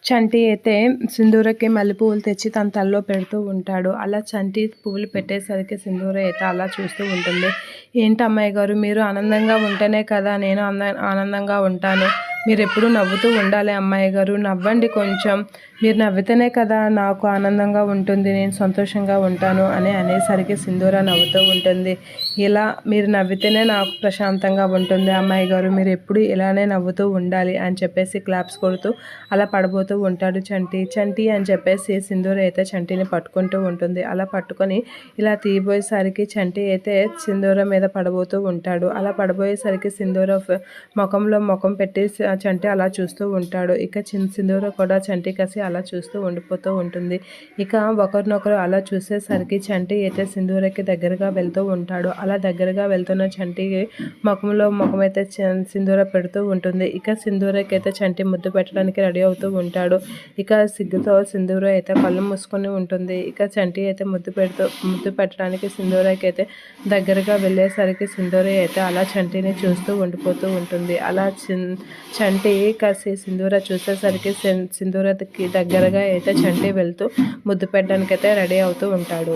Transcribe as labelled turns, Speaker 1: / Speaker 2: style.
Speaker 1: చంటి అయితే సింధూరకి మల్లెపువ్వులు తెచ్చి తన తలలో పెడుతూ ఉంటాడు. అలా చంటి పువ్వులు పెట్టేసరికి సింధూర అయితే అలా చూస్తూ ఉంటుంది. ఏంటి అమ్మాయి గారు, మీరు ఆనందంగా ఉంటేనే కదా నేను ఆనందంగా ఉంటాను. మీరెప్పుడూ నవ్వుతూ ఉండాలి అమ్మాయి గారు, నవ్వండి కొంచెం. మీరు నవ్వితేనే కదా నాకు ఆనందంగా ఉంటుంది, నేను సంతోషంగా ఉంటాను అని అనేసరికి సింధూర నవ్వుతూ ఉంటుంది. ఇలా మీరు నవ్వితేనే నాకు ప్రశాంతంగా ఉంటుంది అమ్మాయి గారు, మీరు ఎప్పుడు ఇలానే నవ్వుతూ ఉండాలి అని చెప్పేసి క్లాప్స్ కొడుతూ అలా పడబోతూ ఉంటాడు చంటి. చంటి అని చెప్పేసి సింధూర అయితే చంటిని పట్టుకుంటూ ఉంటుంది. అలా పట్టుకొని ఇలా తీయబోయేసరికి చంటి అయితే సింధూర మీద పడబోతూ ఉంటాడు. అలా పడబోయేసరికి సింధూర ముఖంలో ముఖం పెట్టి చంటి అలా చూస్తూ ఉంటాడు. ఇక సింధూర కూడా చంటి కసి అలా చూస్తూ ఉండిపోతూ ఉంటుంది. ఇక ఒకరినొకరు అలా చూసేసరికి చంటి అయితే సింధూరకి దగ్గరగా వెళ్తూ ఉంటాడు. అలా దగ్గరగా వెళ్తున్న చంటి ముఖంలో ముఖమైతే సింధూర పెడుతూ ఉంటుంది. ఇక సింధూరకి అయితే చంటి ముద్దు పెట్టడానికి రెడీ అవుతూ ఉంటాడు. ఇక సిగ్గుతో సింధూర అయితే కళ్ళు మూసుకొని ఉంటుంది. ఇక చంటి అయితే ముద్దు పెట్టడానికి సింధూరకి అయితే దగ్గరగా వెళ్ళేసరికి సింధూర అయితే అలా చంటిని చూస్తూ ఉండిపోతూ ఉంటుంది. అలా చంటి కసి సింధూర చూసేసరికి సింధూరకి దగ్గరగా అయితే చంటి వెళ్తూ ముద్దు పెట్టడానికి అయితే రెడీ అవుతూ ఉంటాడు.